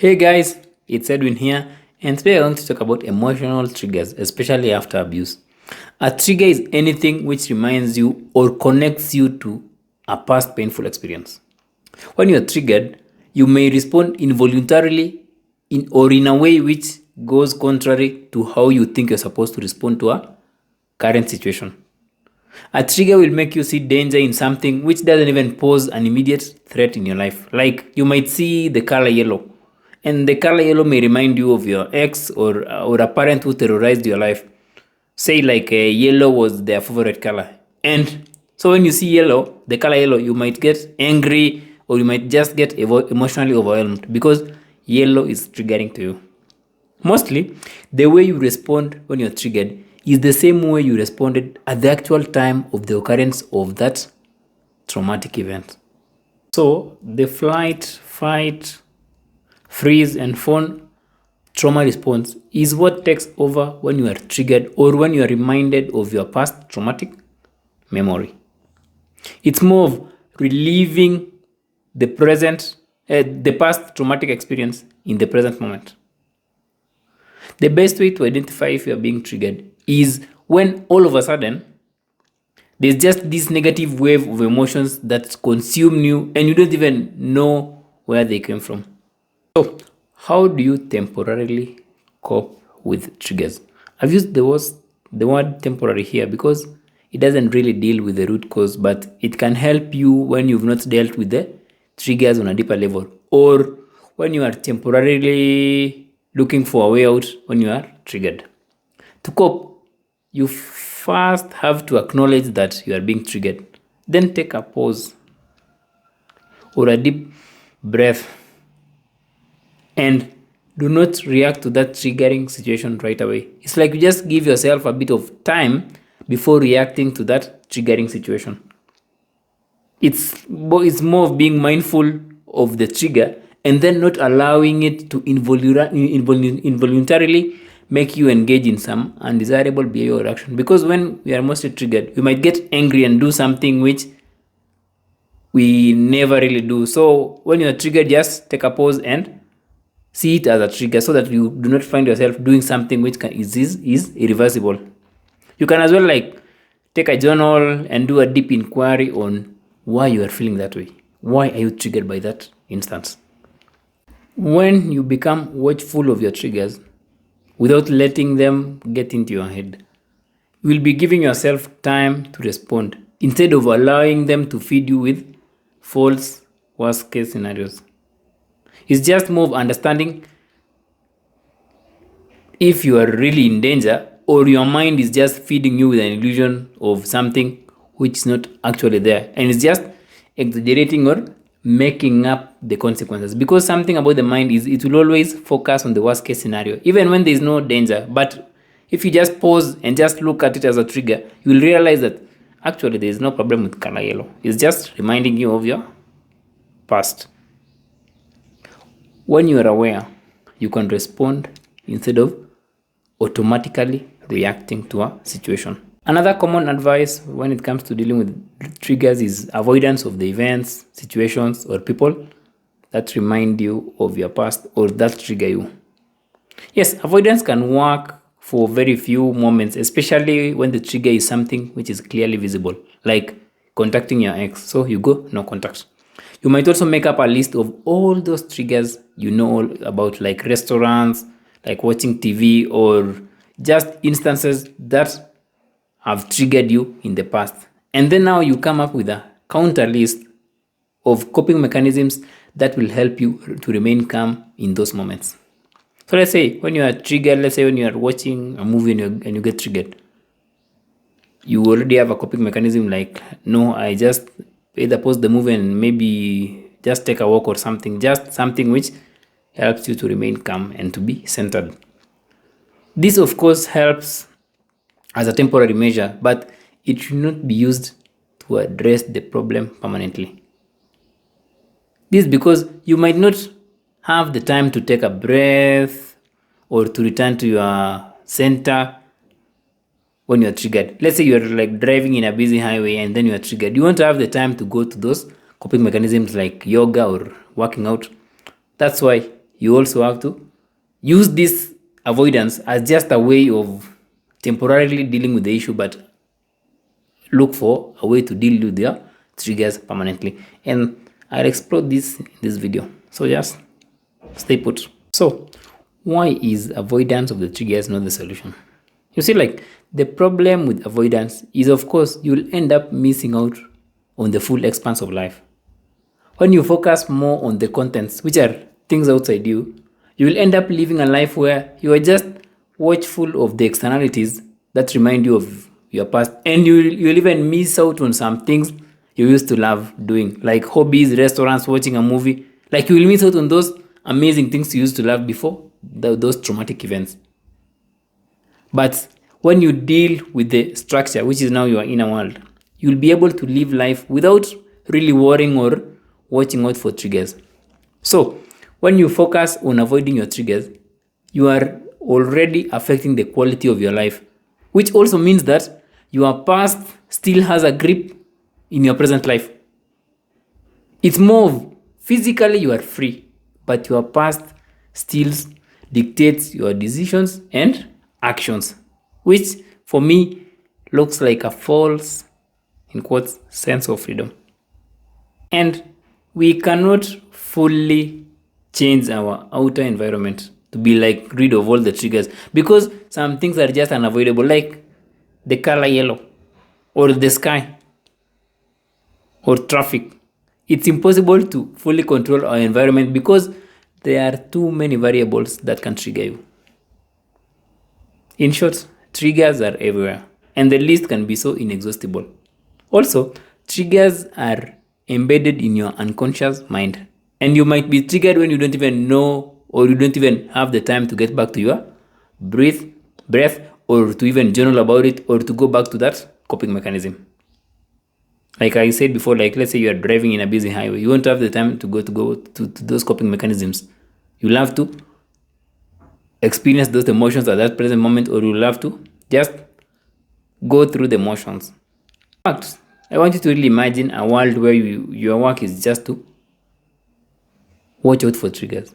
Hey guys, it's Edwin here, and today I want to talk about emotional triggers, especially after abuse. A trigger is anything which reminds you or connects you to a past painful experience. When you're triggered, you may respond involuntarily or in a way which goes contrary to how you think you're supposed to respond to a current situation. A trigger will make you see danger in something which doesn't even pose an immediate threat in your life. Like you might see the color yellow, and the color yellow may remind you of your ex or a parent who terrorized your life. Say like yellow was their favorite color, and so when you see yellow, the color yellow, you might get angry or you might just get emotionally overwhelmed because yellow is triggering to you. Mostly, the way you respond when you're triggered is the same way you responded at the actual time of the occurrence of that traumatic event. So, the flight, fight, freeze, and fawn trauma response is what takes over when you are triggered or when you are reminded of your past traumatic memory. It's more of reliving the past traumatic experience in the present moment. The best way to identify if you are being triggered is when all of a sudden there's just this negative wave of emotions that consume you and you don't even know where they came from. So, how do you temporarily cope with triggers? I've used the word temporary here because it doesn't really deal with the root cause, but it can help you when you've not dealt with the triggers on a deeper level or when you are temporarily looking for a way out when you are triggered. To cope, you first have to acknowledge that you are being triggered. Then take a pause or a deep breath and do not react to that triggering situation right away. It's like you just give yourself a bit of time before reacting to that triggering situation. It's more of being mindful of the trigger and then not allowing it to involuntarily make you engage in some undesirable behavior or action. Because when we are mostly triggered, we might get angry and do something which we never really do. So when you are triggered, just take a pause and see it as a trigger so that you do not find yourself doing something which is irreversible. You can as well like take a journal and do a deep inquiry on why you are feeling that way. Why are you triggered by that instance? When you become watchful of your triggers without letting them get into your head, you will be giving yourself time to respond instead of allowing them to feed you with false worst case scenarios. It's just more of understanding if you are really in danger or your mind is just feeding you with an illusion of something which is not actually there and it's just exaggerating or making up the consequences. Because something about the mind is it will always focus on the worst case scenario even when there is no danger. But if you just pause and just look at it as a trigger, you will realize that actually there is no problem with color yellow. It's just reminding you of your past. When you are aware, you can respond instead of automatically reacting to a situation. Another common advice when it comes to dealing with triggers is avoidance of the events, situations, or people that remind you of your past or that trigger you. Yes, avoidance can work for very few moments, especially when the trigger is something which is clearly visible, like contacting your ex. So you go, no contact. You might also make up a list of all those triggers you know all about, like restaurants, like watching TV, or just instances that have triggered you in the past. And then now you come up with a counter list of coping mechanisms that will help you to remain calm in those moments. So let's say when you are triggered, let's say when you are watching a movie and you get triggered, you already have a coping mechanism like, no, I just either pause the movie and maybe just take a walk or something, just something which helps you to remain calm and to be centered. This, of course, helps as a temporary measure, but it should not be used to address the problem permanently. This is because you might not have the time to take a breath or to return to your center when you're triggered. Let's say you're like driving in a busy highway and then you're triggered. You won't have the time to go to those coping mechanisms like yoga or working out. That's why you also have to use this avoidance as just a way of temporarily dealing with the issue, but look for a way to deal with your triggers permanently. And I'll explore this in this video, so just stay put. So why is avoidance of the triggers not the solution? You see, like, the problem with avoidance is, of course, you'll end up missing out on the full expanse of life. When you focus more on the contents, which are things outside you, you will end up living a life where you are just watchful of the externalities that remind you of your past, and you'll even miss out on some things you used to love doing, like hobbies, restaurants, watching a movie. Like, you will miss out on those amazing things you used to love before those traumatic events. But when you deal with the structure, which is now your inner world, you'll be able to live life without really worrying or watching out for triggers. So when you focus on avoiding your triggers, you are already affecting the quality of your life, which also means that your past still has a grip in your present life. It's more of physically you are free, but your past still dictates your decisions and actions, which for me looks like a false, in quotes, sense of freedom. And we cannot fully change our outer environment to be like rid of all the triggers, because some things are just unavoidable, like the color yellow or the sky or traffic. It's impossible to fully control our environment because there are too many variables that can trigger you. In short, triggers are everywhere, and the list can be so inexhaustible. Also, triggers are embedded in your unconscious mind, and you might be triggered when you don't even know, or you don't even have the time to get back to your breath, or to even journal about it, or to go back to that coping mechanism. Like I said before, like, let's say you are driving in a busy highway, you won't have the time to go to those coping mechanisms. You'll have to experience those emotions at that present moment, or you'll have to just go through the motions. In fact, I want you to really imagine a world where your work is just to watch out for triggers,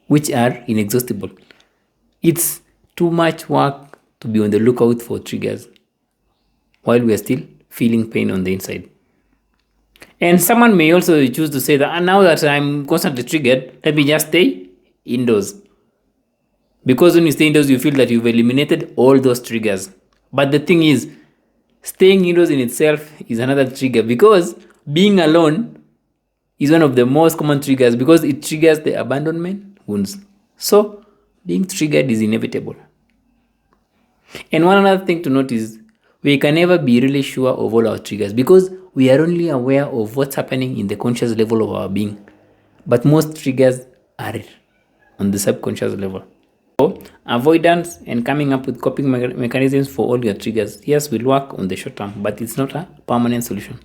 which are inexhaustible. It's too much work to be on the lookout for triggers while we are still feeling pain on the inside. And someone may also choose to say that, now that I'm constantly triggered, let me just stay indoors. Because when you stay indoors, you feel that you've eliminated all those triggers. But the thing is, staying indoors in itself is another trigger, because being alone is one of the most common triggers, because it triggers the abandonment wounds. So being triggered is inevitable. And one other thing to note is, we can never be really sure of all our triggers, because we are only aware of what's happening in the conscious level of our being. But most triggers are on the subconscious level. So avoidance and coming up with coping mechanisms for all your triggers, yes, will work on the short term, but it's not a permanent solution.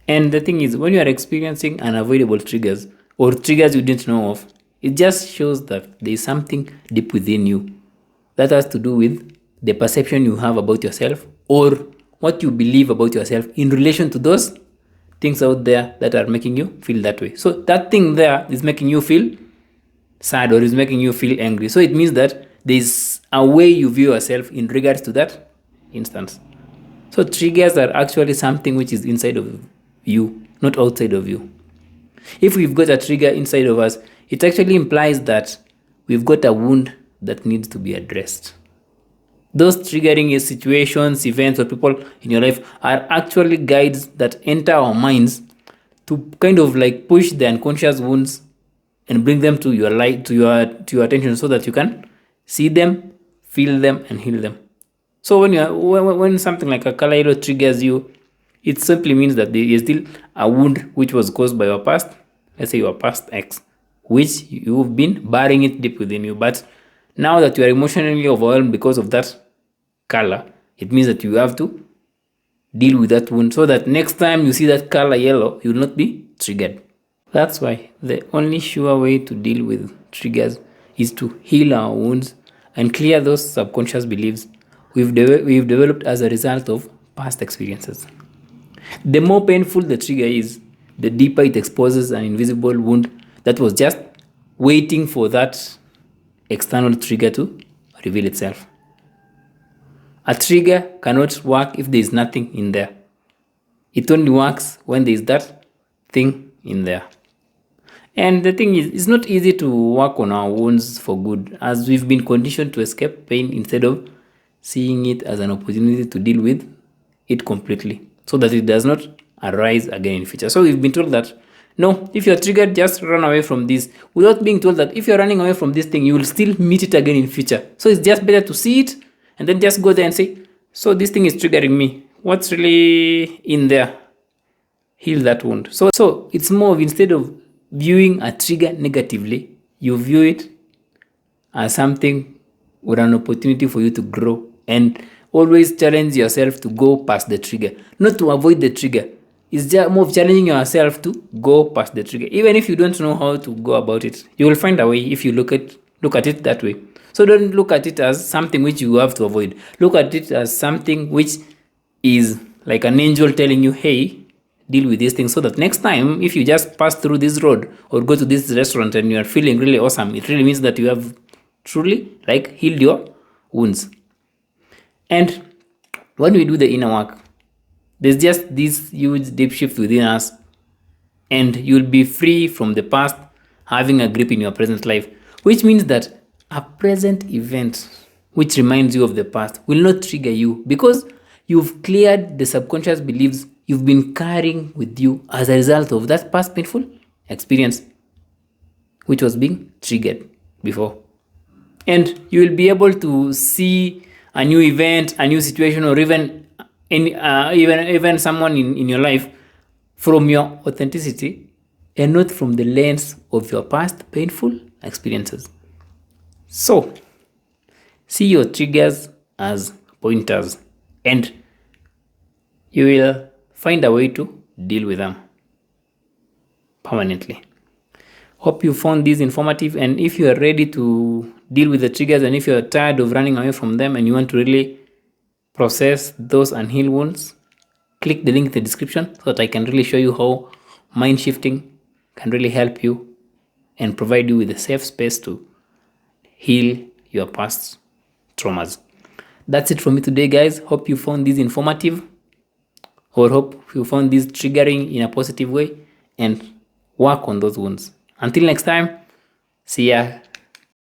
And the thing is, when you are experiencing unavoidable triggers, or triggers you didn't know of, it just shows that there is something deep within you that has to do with the perception you have about yourself, or what you believe about yourself in relation to those things out there that are making you feel that way. So that thing there is making you feel sad, or is making you feel angry. So it means that there is a way you view yourself in regards to that instance. So triggers are actually something which is inside of you, not outside of you. If we've got a trigger inside of us, it actually implies that we've got a wound that needs to be addressed. Those triggering situations, events, or people in your life are actually guides that enter our minds to kind of like push the unconscious wounds and bring them to your light, to your attention, so that you can see them, feel them, and heal them. So when something like a color yellow triggers you, it simply means that there is still a wound which was caused by your past, let's say your past ex, which you've been burying it deep within you. But now that you are emotionally overwhelmed because of that color, it means that you have to deal with that wound, so that next time you see that color yellow, you will not be triggered. That's why the only sure way to deal with triggers is to heal our wounds and clear those subconscious beliefs we've developed as a result of past experiences. The more painful the trigger is, the deeper it exposes an invisible wound that was just waiting for that external trigger to reveal itself. A trigger cannot work if there is nothing in there. It only works when there is that thing in there. And the thing is, it's not easy to work on our wounds for good, as we've been conditioned to escape pain instead of seeing it as an opportunity to deal with it completely, so that it does not arise again in future. So we've been told that, no, if you're triggered, just run away from this, without being told that if you're running away from this thing, you will still meet it again in future. So it's just better to see it and then just go there and say, so this thing is triggering me. What's really in there? Heal that wound. So it's more of, instead of viewing a trigger negatively, you view it as something or an opportunity for you to grow, and always challenge yourself to go past the trigger, not to avoid the trigger. It's just more of challenging yourself to go past the trigger. Even if you don't know how to go about it, you will find a way if you look at it that way. So don't look at it as something which you have to avoid. Look at it as something which is like an angel telling you, hey, deal with these things, so that next time if you just pass through this road or go to this restaurant and you are feeling really awesome, it really means that you have truly healed your wounds. And when we do the inner work, there's just this huge deep shift within us, and you'll be free from the past having a grip in your present life, which means that a present event which reminds you of the past will not trigger you, because you've cleared the subconscious beliefs you've been carrying with you as a result of that past painful experience which was being triggered before. And you will be able to see a new event, a new situation, or even someone in your life from your authenticity, and not from the lens of your past painful experiences. So see your triggers as pointers, and you will find a way to deal with them permanently. Hope you found this informative, and if you are ready to deal with the triggers, and if you are tired of running away from them and you want to really process those unhealed wounds, click the link in the description so that I can really show you how mind shifting can really help you and provide you with a safe space to heal your past traumas. That's it from me today, guys. Hope you found this informative, or hope you found this triggering in a positive way, and work on those wounds. Until next time, see ya.